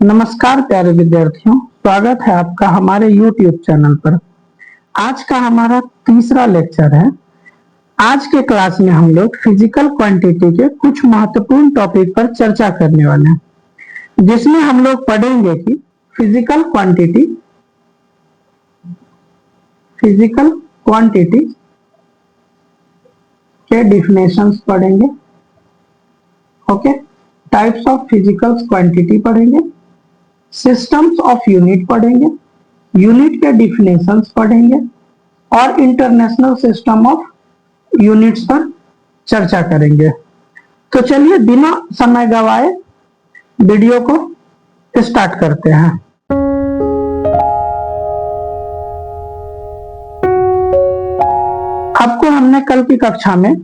नमस्कार प्यारे विद्यार्थियों, स्वागत है आपका हमारे YouTube चैनल पर। आज का हमारा तीसरा लेक्चर है। आज के क्लास में हम लोग फिजिकल क्वांटिटी के कुछ महत्वपूर्ण टॉपिक पर चर्चा करने वाले हैं, जिसमें हम लोग पढ़ेंगे कि फिजिकल क्वांटिटी के डिफिनेशंस पढ़ेंगे। Okay, types of physical quantity पढ़ेंगे, सिस्टम्स ऑफ यूनिट पढ़ेंगे, यूनिट के डिफिनेशंस पढ़ेंगे और इंटरनेशनल सिस्टम ऑफ यूनिट्स पर चर्चा करेंगे। तो चलिए बिना समय गवाए वीडियो को स्टार्ट करते हैं। आपको हमने कल की कक्षा में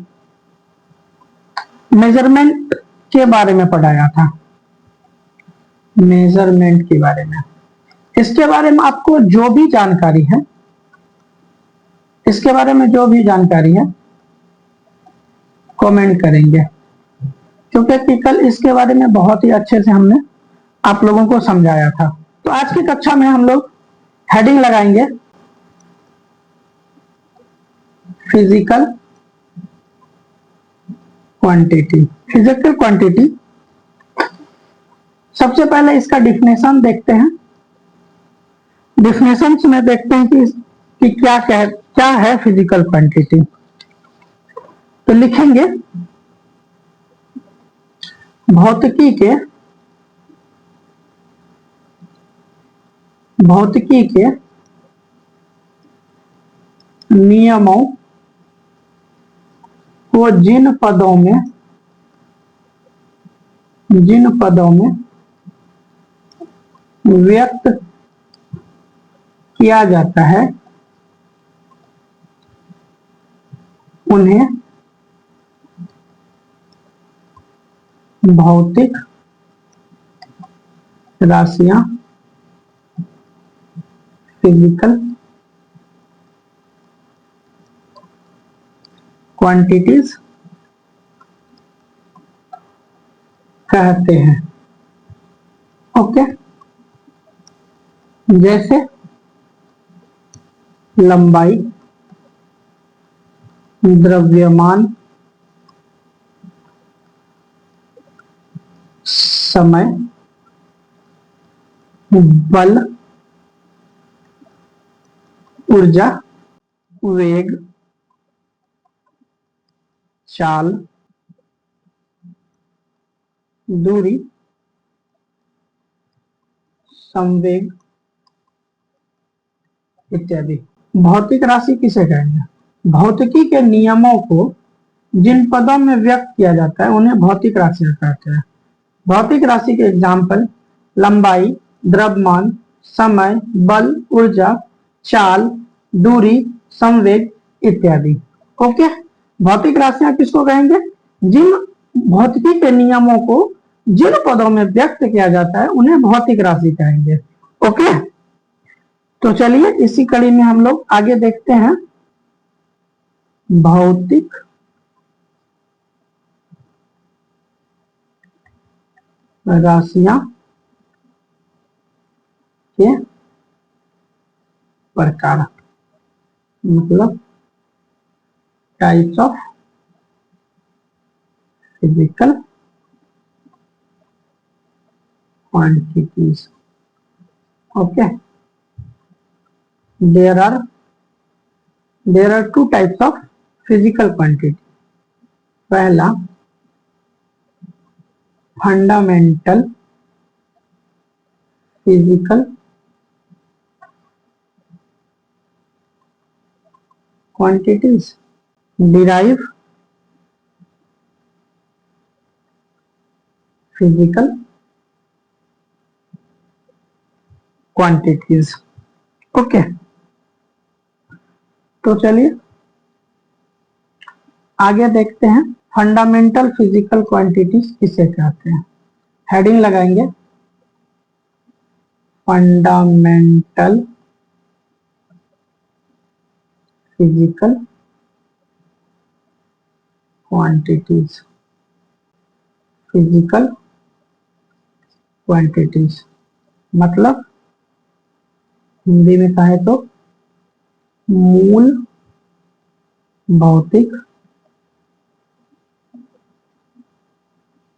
मेजरमेंट के बारे में पढ़ाया था। मेजरमेंट के बारे में, इसके बारे में आपको जो भी जानकारी है, इसके बारे में जो भी जानकारी है कमेंट करेंगे, क्योंकि कल इसके बारे में बहुत ही अच्छे से हमने आप लोगों को समझाया था। तो आज की कक्षा में हम लोग हेडिंग लगाएंगे फिजिकल क्वांटिटी। फिजिकल क्वांटिटी, सबसे पहले इसका डिफिनेशन देखते हैं। डिफिनेशन में देखते हैं कि क्या है फिजिकल क्वांटिटी। तो लिखेंगे भौतिकी के नियमों को जिन पदों में व्यक्त किया जाता है उन्हें भौतिक राशियां, फिजिकल क्वांटिटीज कहते हैं। ओके, जैसे लंबाई, द्रव्यमान, समय, बल, ऊर्जा, वेग, चाल, दूरी, संवेग इत्यादि। भौतिक राशि किसे कहेंगे? भौतिकी के नियमों को जिन पदों में व्यक्त किया जाता है उन्हें भौतिक राशियां कहते हैं। भौतिक राशि के एग्जाम्पल लंबाई, द्रव्यमान, समय, बल, ऊर्जा, चाल, दूरी, संवेग इत्यादि। ओके, भौतिक राशियां किसको कहेंगे? जिन भौतिकी के नियमों को जिन पदों में व्यक्त किया जाता है उन्हें भौतिक राशि कहेंगे। ओके, तो चलिए इसी कड़ी में हम लोग आगे देखते हैं भौतिक राशियां के प्रकार, मतलब types of physical quantities. Okay, there are two types of physical quantity. पहला fundamental physical quantities, derive physical quantities. Okay, तो चलिए आगे देखते हैं फंडामेंटल फिजिकल क्वांटिटीज किसे कहते हैं। हेडिंग लगाएंगे fundamental physical quantities. Physical quantities मतलब हिंदी में कहे तो मूल भौतिक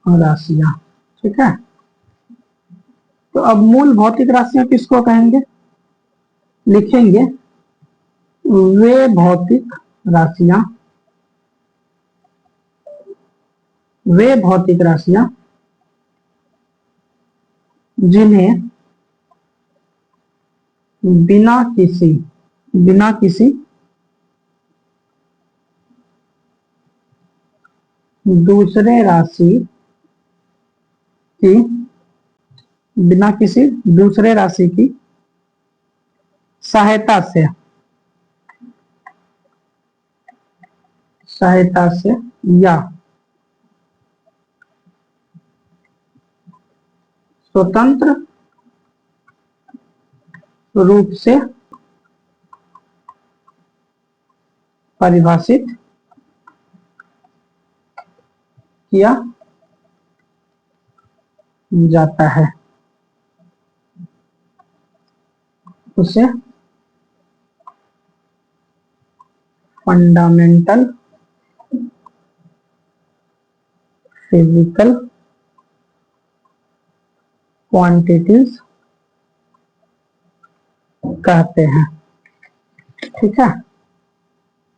राशियां। ठीक है, तो अब मूल भौतिक राशियां किसको कहेंगे? लिखेंगे वे भौतिक राशियां, वे भौतिक राशियां जिन्हें बिना किसी दूसरे राशि की बिना किसी दूसरे राशि की सहायता से या स्वतंत्र रूप से परिभाषित किया जाता है, उसे फंडामेंटल फिजिकल क्वांटिटीज कहते हैं। ठीक है,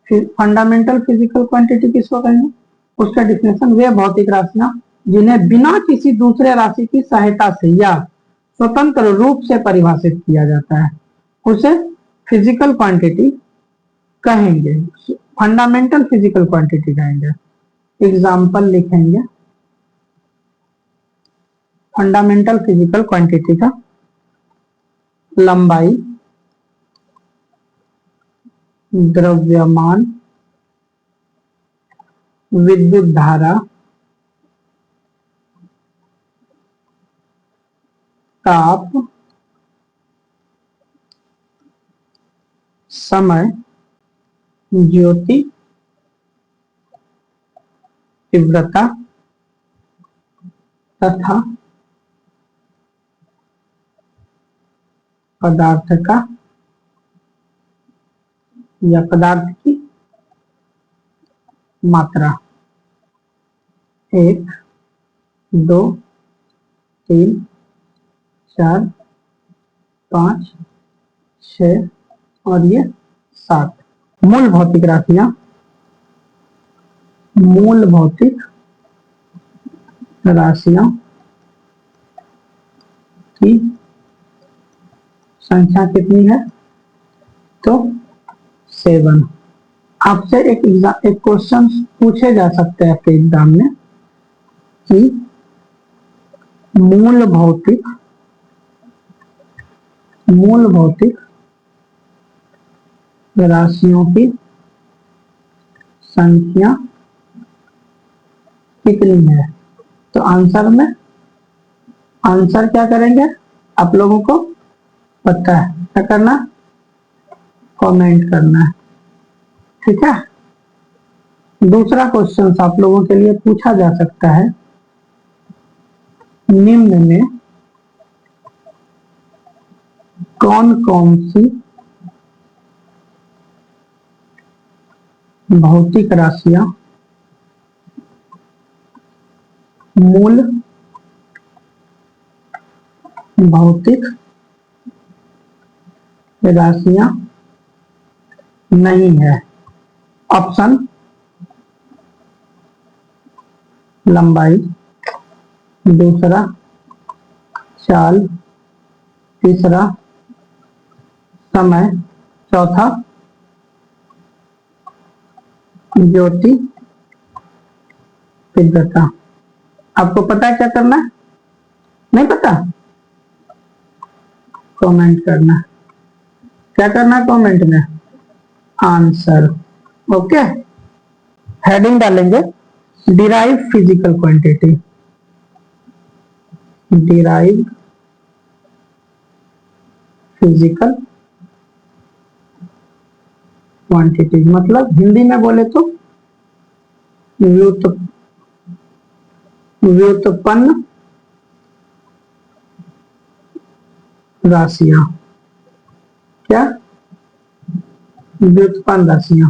फिर फंडामेंटल फिजिकल क्वांटिटी किसको कहेंगे? उसका डिफिनेशन, वे भौतिक राशियां जिन्हें बिना किसी दूसरे राशि की सहायता से या स्वतंत्र रूप से परिभाषित किया जाता है, उसे फिजिकल क्वांटिटी कहेंगे, फंडामेंटल फिजिकल क्वांटिटी कहेंगे। एग्जाम्पल लिखेंगे फंडामेंटल फिजिकल क्वांटिटी का, लंबाई, द्रव्यमान, विद्युत धारा, ताप, समय, ज्योति, तीव्रता तथा पदार्थ का या पदार्थ की मात्रा। 1, 2, 3, 4, 5, 6 और ये 7। मूल भौतिक राशियां, मूल भौतिक राशियां की संख्या कितनी है? तो 7। आपसे एक क्वेश्चन पूछे जा सकते हैं आपके एग्जाम में कि मूल भौतिक राशियों की संख्या कितनी है? तो आंसर क्या करेंगे? आप लोगों को पता है, क्या करना? कमेंट करना है। ठीक है, दूसरा क्वेश्चन आप लोगों के लिए पूछा जा सकता है, निम्न में कौन कौन सी भौतिक राशियां मूल भौतिक राशियां नहीं है? ऑप्शन, लंबाई, दूसरा चाल, तीसरा समय, चौथा ज्योति, तीव्रता। आपको पता है क्या करना है? नहीं पता? कमेंट करना। क्या करना है कमेंट में? आंसर। ओके, हेडिंग डालेंगे derive physical quantity. Derive physical quantity मतलब हिंदी में बोले तो व्युत्पन्न राशियां, क्या व्युत्पन्न राशियां।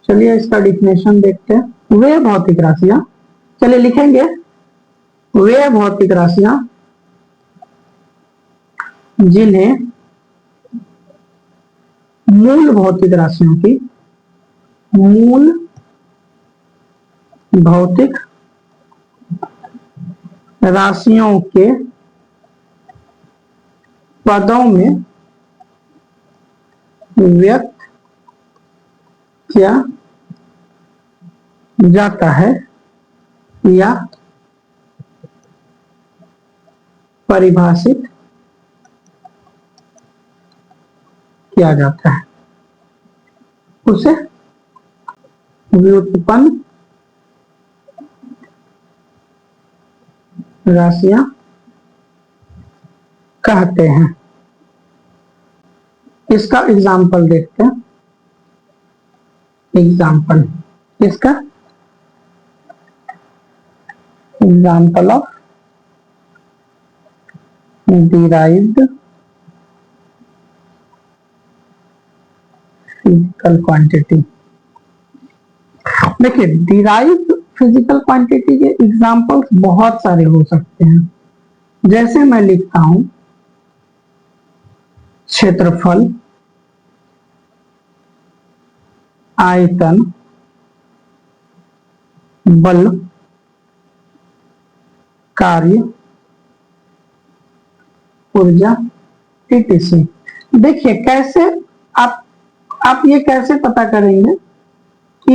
चलिए इसका डिफिनेशन देखते हैं। वे भौतिक राशियां, चलिए लिखेंगे, वे भौतिक राशियां जिन्हें मूल भौतिक राशियों की, मूल भौतिक राशियों के पदों में व्यक्त किया जाता है या परिभाषित किया जाता है, उसे व्युत्पन्न राशियां कहते हैं। इसका एग्जाम्पल देखते हैं। एग्जाम्पल इसका, example of derived physical quantity. देखिए डिराइव्ड फिजिकल क्वांटिटी के एग्जाम्पल्स बहुत सारे हो सकते हैं। जैसे मैं लिखता हूं क्षेत्रफल, आयतन, बल, कार्य, ऊर्जा, etc। देखिए कैसे आप ये कैसे पता करेंगे कि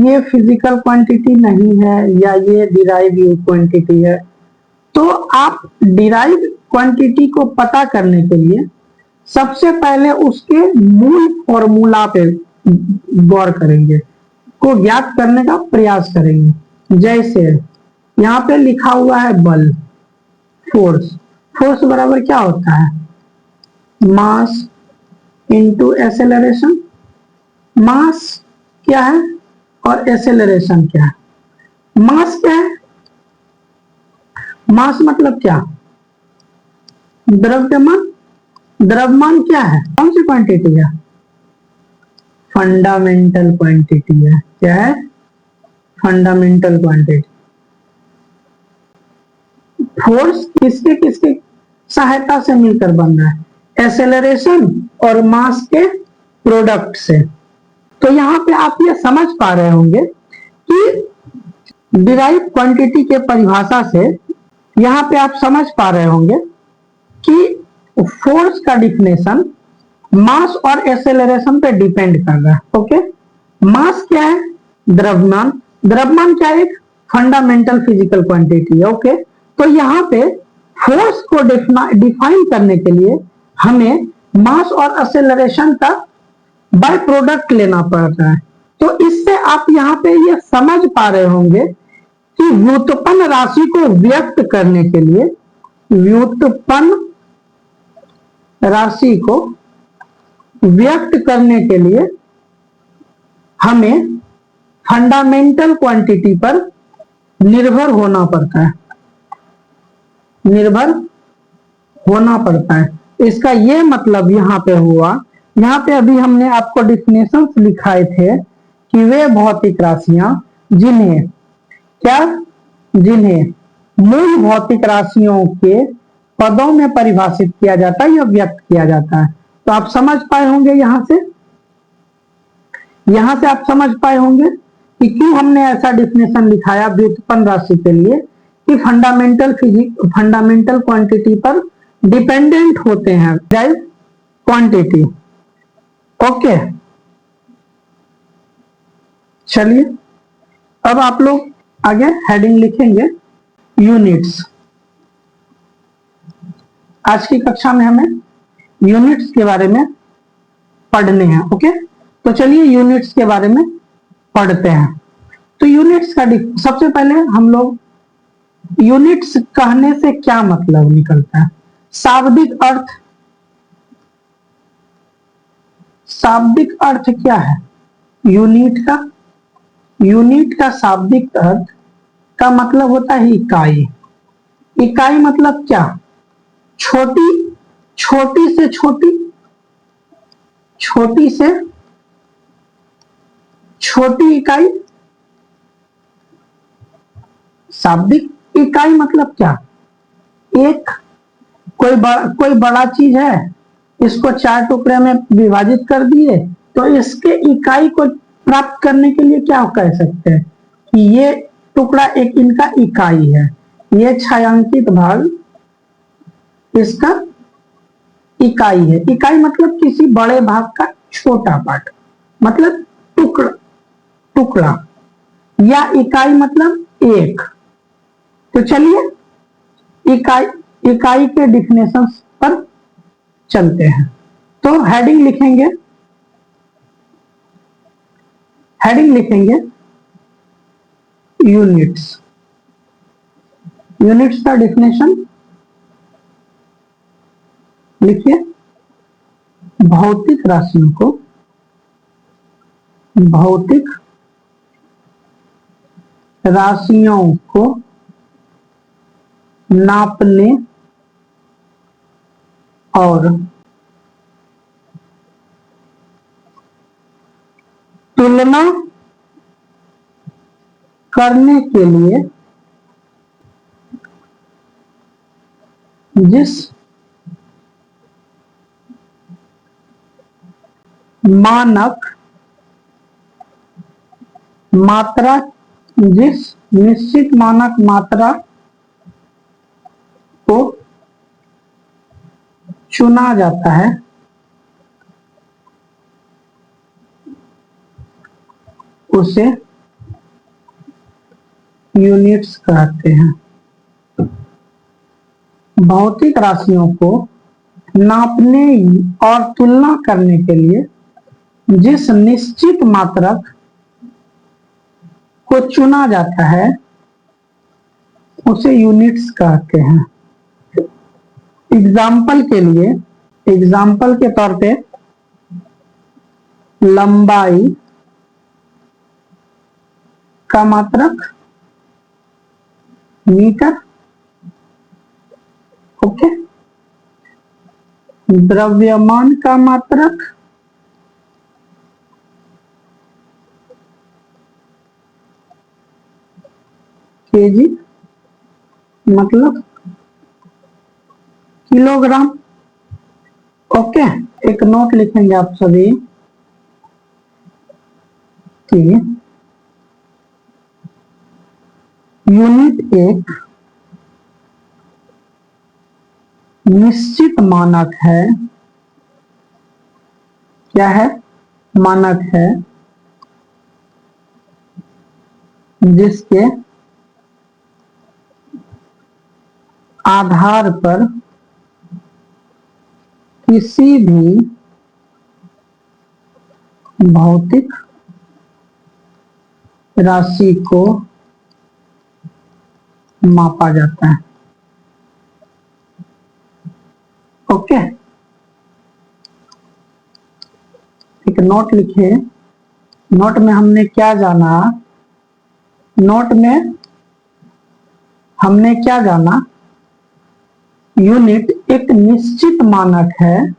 ये फिजिकल क्वांटिटी नहीं है या ये डिराइव क्वांटिटी है। तो आप डिराइव क्वांटिटी को पता करने के लिए सबसे पहले उसके मूल फॉर्मूला पे गौर करेंगे, को ज्ञात करने का प्रयास करेंगे। जैसे यहाँ पे लिखा हुआ है बल, फोर्स। फोर्स बराबर क्या होता है? Mass into acceleration. मास क्या है और एक्सेलरेशन क्या है? मास क्या है? मास मतलब क्या? द्रव्यमान। द्रव्यमान क्या है? कौन सी क्वांटिटी है? फंडामेंटल क्वांटिटी है। क्या है? Fundamental quantity. फोर्स किसके किसके सहायता से मिलकर बन रहा है? एक्सेलरेशन और मास के प्रोडक्ट से। तो यहाँ पे आप ये समझ पा रहे होंगे कि डिराइव क्वांटिटी के परिभाषा से यहाँ पे आप समझ पा रहे होंगे कि फोर्स का डिफिनेशन मास और एक्सेलरेशन पे डिपेंड कर रहा है। ओके, मास क्या है? द्रव्यमान। द्रव्यमान क्या है? एक फंडामेंटल फिजिकल क्वांटिटी है। ओके, तो यहाँ पे फोर्स को डिफाइन करने के लिए हमें मास और एक्सेलरेशन का बाय प्रोडक्ट लेना पड़ रहा है। तो इससे आप यहाँ पे ये समझ पा रहे होंगे कि व्युत्पन्न राशि को व्यक्त करने के लिए, व्युत्पन्न राशि को व्यक्त करने के लिए हमें फंडामेंटल क्वांटिटी पर निर्भर होना पड़ता है। निर्भर होना पड़ता है। इसका ये मतलब यहाँ पे हुआ, यहाँ पे अभी हमने आपको डिफिनेशन लिखाए थे कि वे भौतिक राशियां जिन्हें क्या, जिन्हें मूल भौतिक राशियों के पदों में परिभाषित किया जाता है या व्यक्त किया जाता है। तो आप समझ पाए होंगे यहां से आप समझ पाए होंगे कि क्यों हमने ऐसा डिफिनेशन लिखाया व्युत्पन्न राशि के लिए कि फंडामेंटल क्वांटिटी पर डिपेंडेंट होते हैं डिराइव क्वांटिटी। ओके, चलिए अब आप लोग आगे हेडिंग लिखेंगे यूनिट्स। आज की कक्षा में हमें यूनिट्स के बारे में पढ़ने हैं। ओके, तो चलिए यूनिट्स के बारे में पढ़ते हैं। तो यूनिट्स का सबसे पहले हम लोग यूनिट्स कहने से क्या मतलब निकलता है? शाब्दिक अर्थ। शाब्दिक अर्थ क्या है यूनिट का? यूनिट का शाब्दिक अर्थ का मतलब होता है इकाई। इकाई मतलब क्या? छोटी छोटी से छोटी, छोटी से छोटी इकाई। शाब्दिक इकाई मतलब क्या? एक कोई बड़ा चीज है, इसको 4 टुकड़े में विभाजित कर दिए, तो इसके इकाई को प्राप्त करने के लिए क्या कह सकते हैं कि ये टुकड़ा एक इनका इकाई है, ये छायांकित भाग इसका इकाई है। इकाई मतलब किसी बड़े भाग का छोटा पार्ट, मतलब टुकड़ा, टुकड़ा या इकाई मतलब एक। तो चलिए इकाई इकाई के डिफिनेशन पर चलते हैं। तो हेडिंग लिखेंगे, यूनिट्स। यूनिट्स का डिफिनेशन लिखिए, भौतिक राशियों को, भौतिक राशियों को नापने और तुलना करने के लिए जिस मानक मात्रा, जिस निश्चित मानक मात्रा को चुना जाता है, उसे यूनिट्स कहते हैं। भौतिक राशियों को नापने और तुलना करने के लिए जिस निश्चित मात्रक को चुना जाता है, उसे यूनिट्स कहते हैं। एग्जाम्पल के तौर पे लंबाई का मात्रक मीटर, ओके। द्रव्यमान का मात्रक केजी, मतलब किलोग्राम, ओके। एक नोट लिखेंगे आप सभी कि यूनिट एक निश्चित मानक है। क्या है? मानक है, जिसके आधार पर किसी भी भौतिक राशि को मापा जाता है, ओके। एक नोट लिखे, नोट में हमने क्या जाना, नोट में हमने क्या जाना, यूनिट एक निश्चित मानक है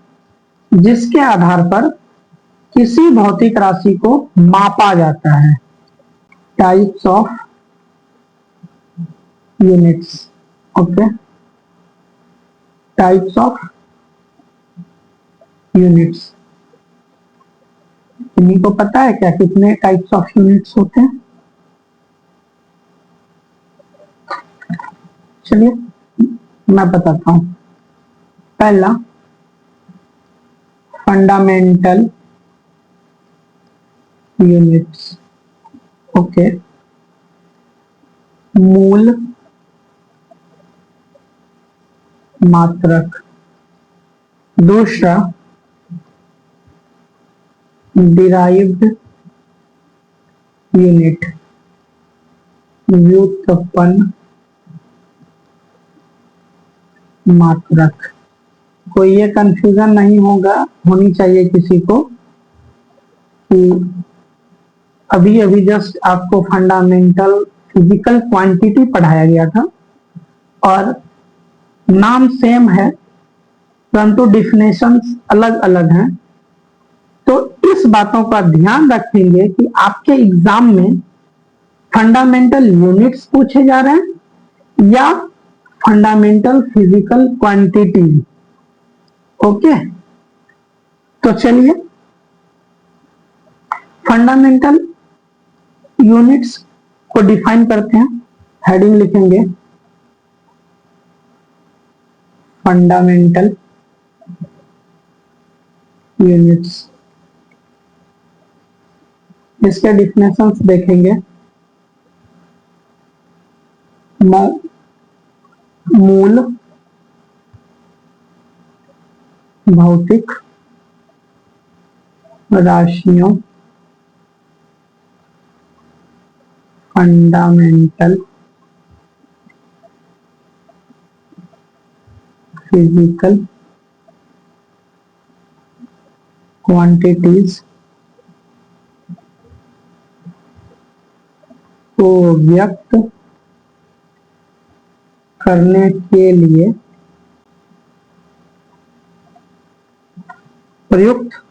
जिसके आधार पर किसी भौतिक राशि को मापा जाता है। Types of units, okay. Types of units, इन्हीं को पता है क्या कितने टाइप्स ऑफ यूनिट्स होते हैं? चलिए मैं बताता हूं। पहला फंडामेंटल यूनिट्स, ओके, मूल मात्रक। दूसरा डिराइव्ड यूनिट, व्युत्पन्न मात्रक। कोई ये कंफ्यूजन नहीं होनी चाहिए किसी को कि अभी अभी जस्ट आपको फंडामेंटल फिजिकल क्वांटिटी पढ़ाया गया था और नाम सेम है, परंतु डिफिनेशंस अलग अलग हैं। तो इस बातों का ध्यान रखेंगे कि आपके एग्जाम में फंडामेंटल यूनिट्स पूछे जा रहे हैं या फंडामेंटल फिजिकल क्वांटिटी। ओके, तो चलिए फंडामेंटल यूनिट्स को डिफाइन करते हैं। हेडिंग लिखेंगे फंडामेंटल यूनिट्स। इसके डिफिनेशंस देखेंगे। मूल भौतिक राशियों, फंडामेंटल फिजिकल क्वांटिटीज को व्यक्त करने के लिए प्रयुक्त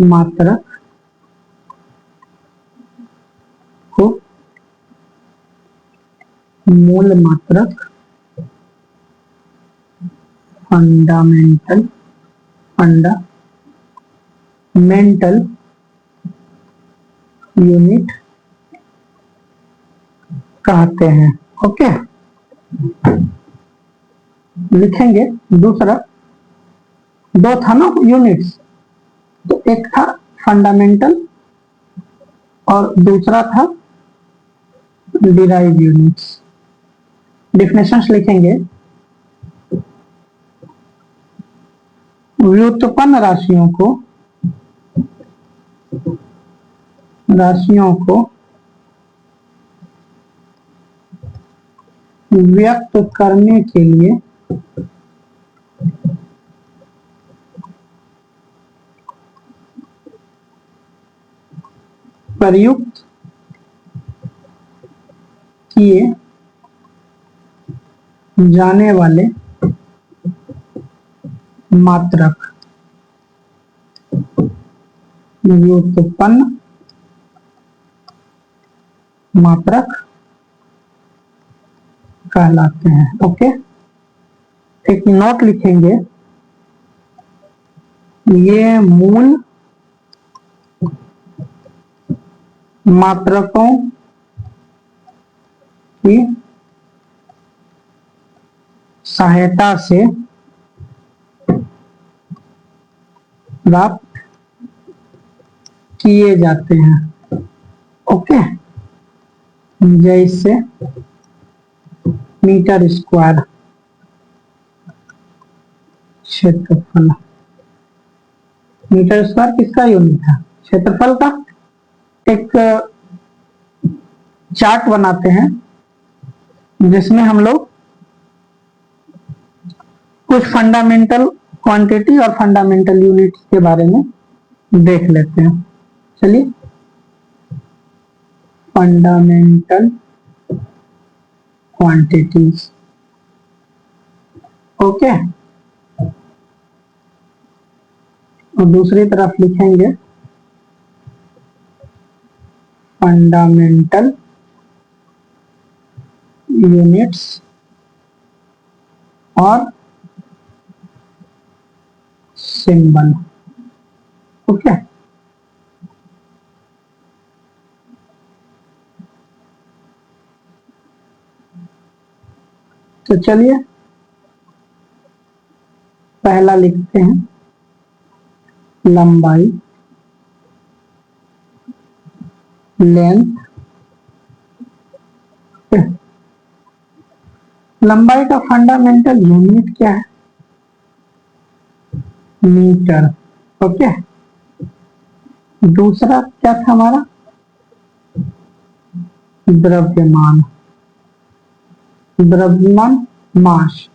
मात्रक को मूल मात्रक फंडामेंटल यूनिट कहते हैं। ओके, लिखेंगे दूसरा। दो था ना यूनिट्स, तो एक था फंडामेंटल और दूसरा था डिराइव यूनिट्स। डिफिनेशंस लिखेंगे व्युत्पन्न राशियों को व्यक्त करने के लिए प्रयुक्त किए जाने वाले मात्रक व्युत्पन्न मात्रक कहलाते हैं। ओके, एक नोट लिखेंगे, ये मूल मात्रकों की सहायता से प्राप्त किए जाते हैं। ओके, जैसे मीटर स्क्वायर क्षेत्रफल। मीटर स्क्वायर किसका यूनिट है? क्षेत्रफल का। एक चार्ट बनाते हैं जिसमें हम लोग कुछ फंडामेंटल क्वांटिटी और फंडामेंटल यूनिट्स के बारे में देख लेते हैं। चलिए, फंडामेंटल क्वांटिटीज। ओके, और दूसरी तरफ लिखेंगे फंडामेंटल यूनिट्स और सिंबल। ओके, तो चलिए पहला लिखते हैं लंबाई, लेंथ। लंबाई का फंडामेंटल यूनिट क्या है? मीटर। ओके, दूसरा क्या था हमारा? द्रव्यमान। द्रव्यमान मास,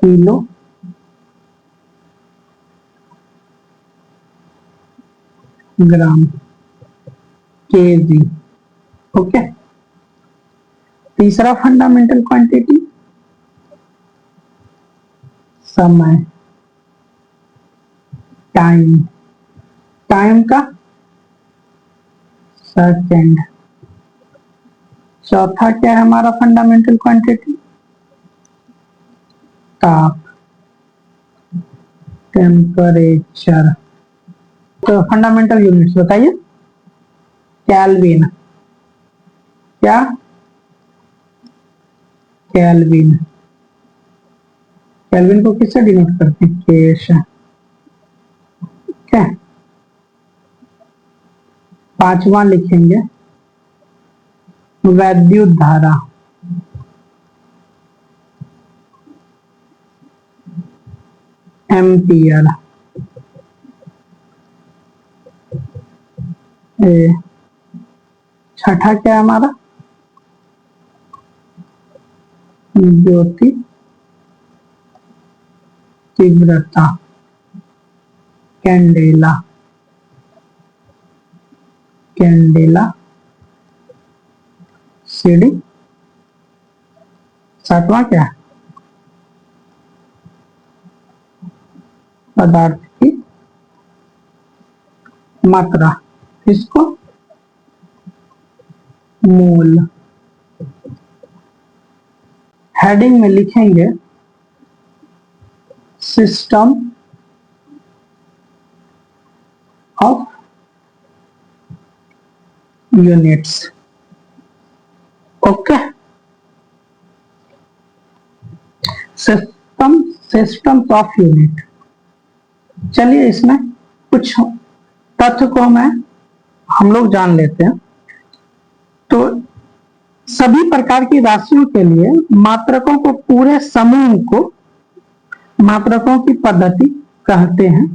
किलो ग्राम, केजी। ओके, तीसरा फंडामेंटल क्वांटिटी समय, टाइम, टाइम का सेकेंड। चौथा क्या है हमारा फंडामेंटल क्वांटिटी? ताप, टेम्परेचर। तो फंडामेंटल यूनिट्स बताइए। केल्विन, क्या? केल्विन। केल्विन को किससे डिनोट करते हैं? के से। क्या? पांचवा लिखेंगे वैद्युत धारा, एम्पियर। छठा क्या है हमारा? ज्योति तीव्रता, कैंडेला, कैंडेला सीडी। सातवां क्या है? पदार्थ की मात्रा, इसको मोल। हेडिंग में लिखेंगे system of units. Okay, system of unit. चलिए इसमें कुछ तथ्य को हम लोग जान लेते हैं। तो सभी प्रकार की राशियों के लिए मात्रकों को, पूरे समूह को मात्रकों की पद्धति कहते हैं।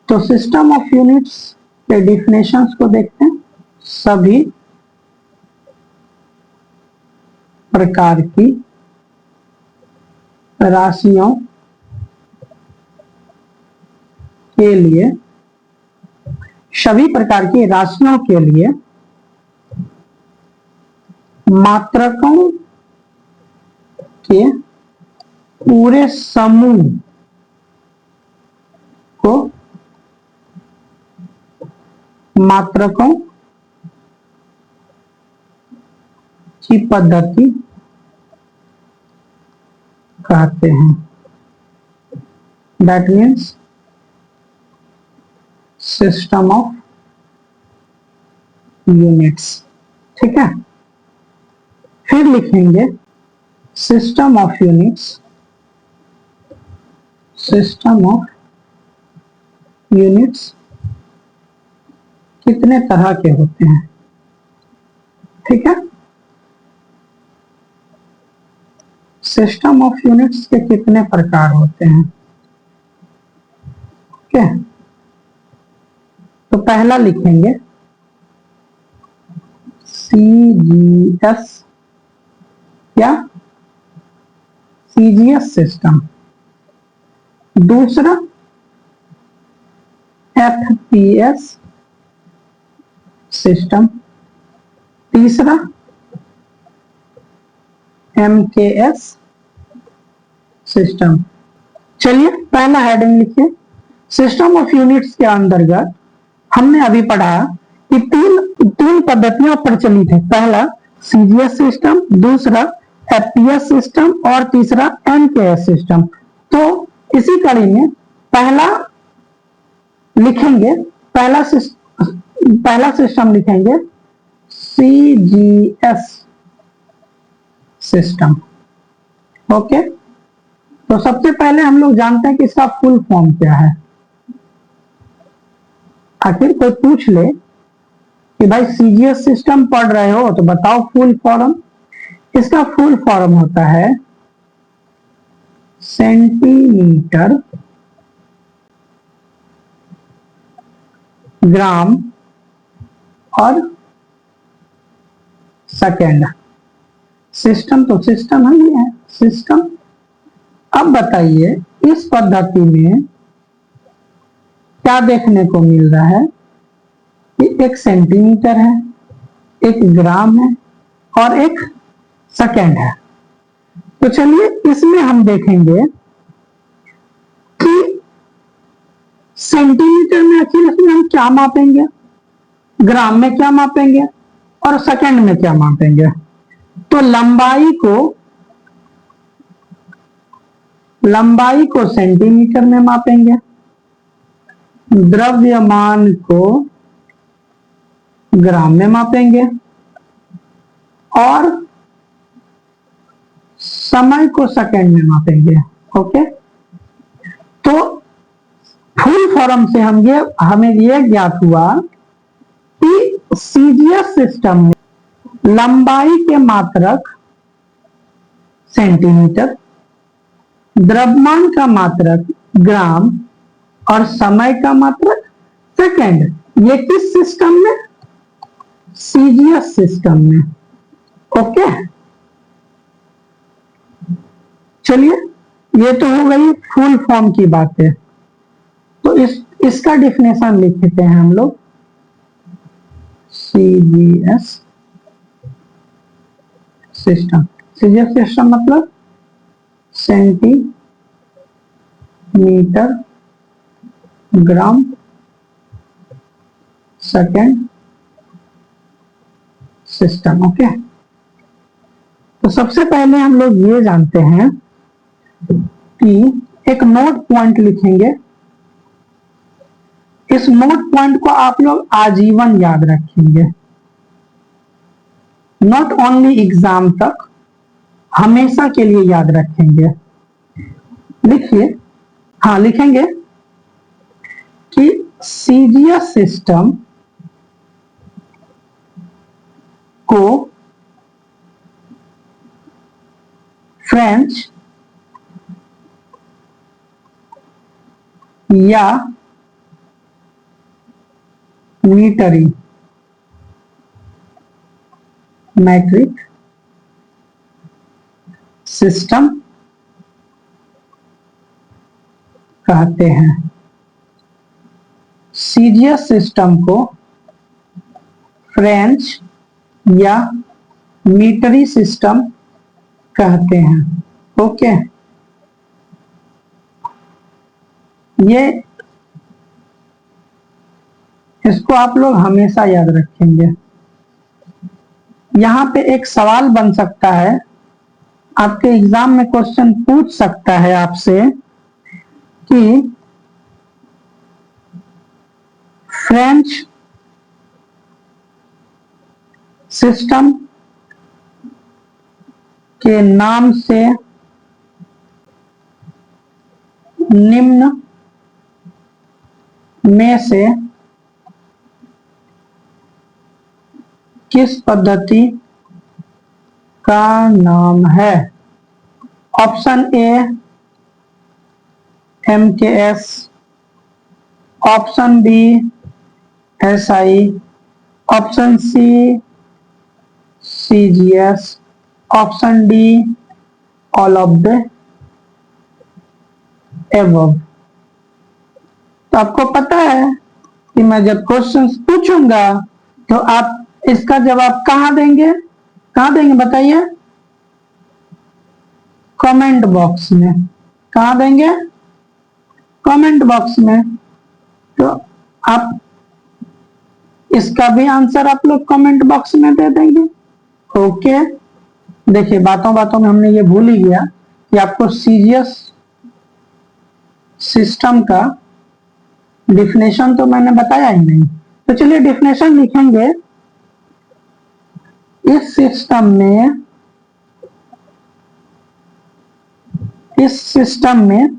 तो सिस्टम ऑफ यूनिट्स के डिफिनेशंस को देखते हैं। सभी प्रकार की राशियों के लिए, सभी प्रकार की राशियों के लिए मात्रकों के पूरे समूह को मात्रकों की पद्धति कहते हैं। That means system of units. ठीक है, फिर लिखेंगे system of units. System of units कितने तरह के होते हैं? ठीक है, सिस्टम ऑफ यूनिट्स के कितने प्रकार होते हैं? क्या? तो पहला लिखेंगे सीजीएस, क्या? CGS system. दूसरा एफपीएस सिस्टम। तीसरा एमकेएस सिस्टम। चलिए पहला हेडिंग लिखिए। सिस्टम ऑफ यूनिट्स के अंतर्गत हमने अभी पढ़ा कि तीन पद्धतियां प्रचलित है। पहला सीजीएस सिस्टम, दूसरा एफपीएस सिस्टम और तीसरा एमकेएस सिस्टम। तो इसी कड़ी में पहला लिखेंगे, पहला सिस्टम लिखेंगे सीजीएस सिस्टम। ओके, तो सबसे पहले हम लोग जानते हैं कि इसका फुल फॉर्म क्या है। आखिर कोई पूछ ले कि भाई सीजीएस सिस्टम पढ़ रहे हो तो बताओ फुल फॉर्म। इसका फुल फॉर्म होता है सेंटीमीटर, ग्राम और सेकेंड। सिस्टम तो सिस्टम है, ये है सिस्टम। अब बताइए इस पद्धति में क्या देखने को मिल रहा है कि एक सेंटीमीटर है, एक ग्राम है और एक सेकेंड है। तो चलिए इसमें हम देखेंगे सेंटीमीटर में एक्यूरेसी हम क्या मापेंगे, ग्राम में क्या मापेंगे और सेकंड में क्या मापेंगे। तो लंबाई को सेंटीमीटर में मापेंगे, द्रव्यमान को ग्राम में मापेंगे और समय को सेकंड में मापेंगे। ओके, तो फुल फॉर्म से हमें ये ज्ञात हुआ कि सीजीएस सिस्टम में लंबाई के मात्रक सेंटीमीटर, द्रव्यमान का मात्रक ग्राम और समय का मात्रक सेकंड। ये किस सिस्टम में, सीजीएस सिस्टम में। ओके, चलिए ये तो हो गई फुल फॉर्म की बातें। तो इसका डिफिनेशन लिख देते हैं हम लोग, सीजीएस सिस्टम। सीजीएस सिस्टम मतलब centimetre gram second system. Okay, तो सबसे पहले हम लोग ये जानते हैं कि एक नोट पॉइंट लिखेंगे। इस नोट पॉइंट को आप लोग आजीवन याद रखेंगे, नॉट ओनली एग्जाम तक, हमेशा के लिए याद रखेंगे। लिखिए, हाँ लिखेंगे कि सीजीएस सिस्टम को फ्रेंच या मीटरी मैट्रिक सिस्टम कहते हैं। सीजीएस सिस्टम को फ्रेंच या मीटरी सिस्टम कहते हैं। ओके, ये इसको आप लोग हमेशा याद रखेंगे। यहां पे एक सवाल बन सकता है, आपके एग्जाम में क्वेश्चन पूछ सकता है आपसे कि फ्रेंच सिस्टम के नाम से निम्न में से किस पद्धति का नाम है। Option A MKS, option B SI, option C CGS, option D all of the above. तो आपको पता है कि मैं जब क्वेश्चंस पूछूंगा तो आप इसका जवाब कहां देंगे, कहां देंगे बताइए, कमेंट बॉक्स में। कहां देंगे, कमेंट बॉक्स में। तो आप इसका भी आंसर आप लोग कमेंट बॉक्स में दे देंगे। ओके, देखिए बातों बातों में हमने ये भूल ही गया कि आपको सीजीएस सिस्टम का डिफिनेशन तो मैंने बताया ही नहीं। तो चलिए डिफिनेशन लिखेंगे। इस सिस्टम में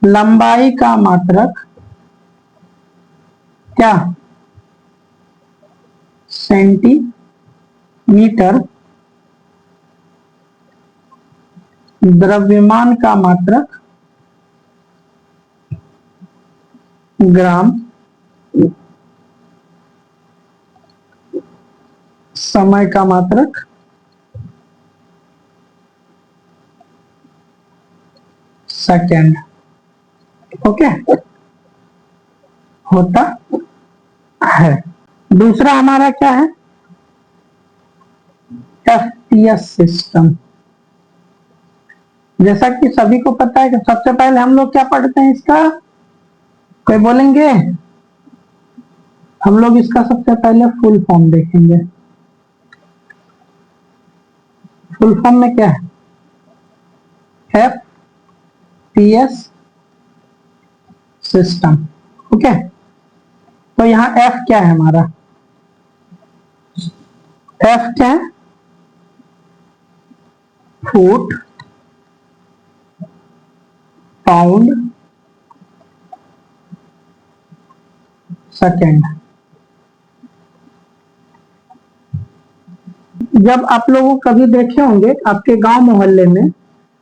लंबाई का मात्रक क्या, सेंटीमीटर, द्रव्यमान का मात्रक ग्राम, समय का मात्रक सेकेंड। ओके, होता है। दूसरा हमारा क्या है, FPS सिस्टम। जैसा कि सभी को पता है कि सबसे पहले हम लोग क्या पढ़ते हैं इसका, कोई बोलेंगे? हम लोग इसका सबसे पहले फुल फॉर्म देखेंगे। फुल फॉर्म में क्या है? FPS system. ओके, तो यहाँ F क्या है हमारा? F क्या है? Foot, pound, second. जब आप लोगों कभी देखे होंगे आपके गांव मोहल्ले में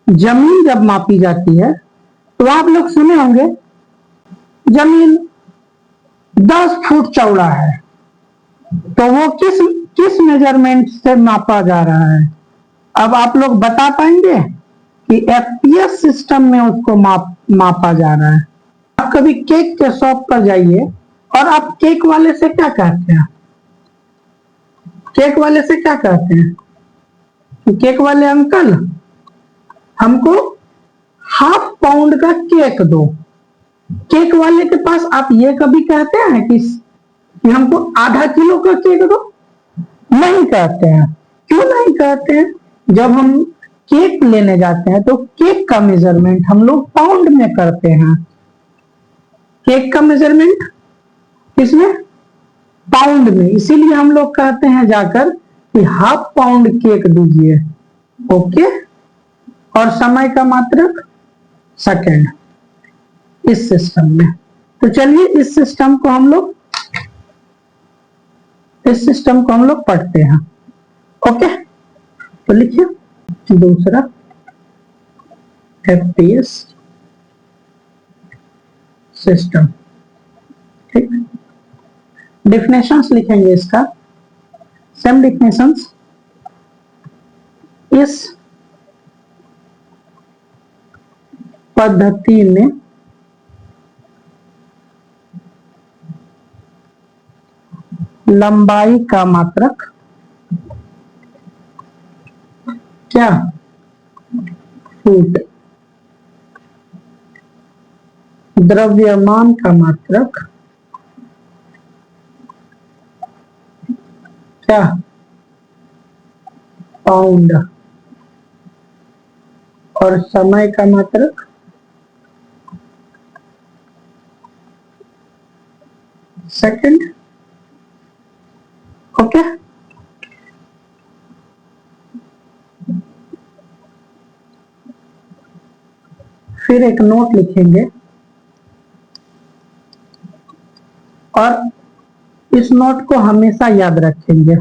जमीन जब मापी जाती है तो आप लोग सुने होंगे जमीन 10 फुट चौड़ा है, तो वो किस किस मेजरमेंट से मापा जा रहा है? अब आप लोग बता पाएंगे कि FPS सिस्टम में उसको मापा जा रहा है। आप कभी केक के शॉप पर जाइए और आप केक वाले से क्या कहते हैं? केक वाले से क्या कहते हैं कि केक वाले अंकल हमको हाफ पाउंड का केक दो। केक वाले के पास आप ये कभी कहते हैं कि हमको आधा किलो का केक दो? नहीं कहते हैं। क्यों नहीं कहते हैं? जब हम केक लेने जाते हैं तो केक का मेजरमेंट हम लोग पाउंड में करते हैं। केक का मेजरमेंट किसमें? पाउंड में। इसीलिए हम लोग कहते हैं जाकर कि हाफ पाउंड केक दीजिए। ओके, और समय का मात्रक सेकेंड इस सिस्टम में। तो चलिए इस सिस्टम को हम लोग पढ़ते हैं। ओके, तो लिखिए दूसरा FPS सिस्टम। ठीक, डिफिनेशंस लिखेंगे इसका। Same definitions. इस पद्धति में लंबाई का मात्रक क्या? फुट। द्रव्यमान का मात्रक क्या? पाउंड। और समय का मात्रक सेकंड। ओके, फिर एक नोट लिखेंगे और इस नोट को हमेशा याद रखेंगे।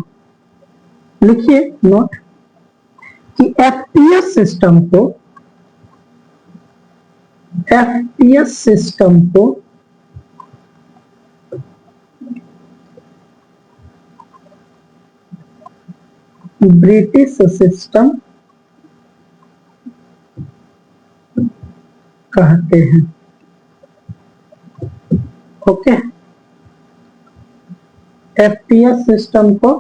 लिखिए नोट कि FPS सिस्टम को ब्रिटिश सिस्टम कहते हैं। ओके, FPS सिस्टम को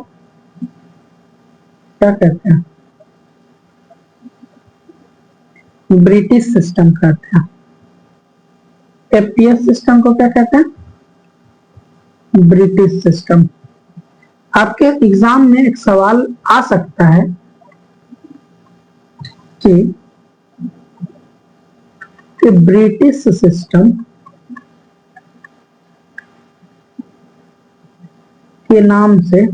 क्या कहते हैं? ब्रिटिश सिस्टम कहते हैं। FPS सिस्टम को क्या कहते हैं? British system. आपके एग्जाम में एक सवाल आ सकता है कि ब्रिटिश सिस्टम के नाम से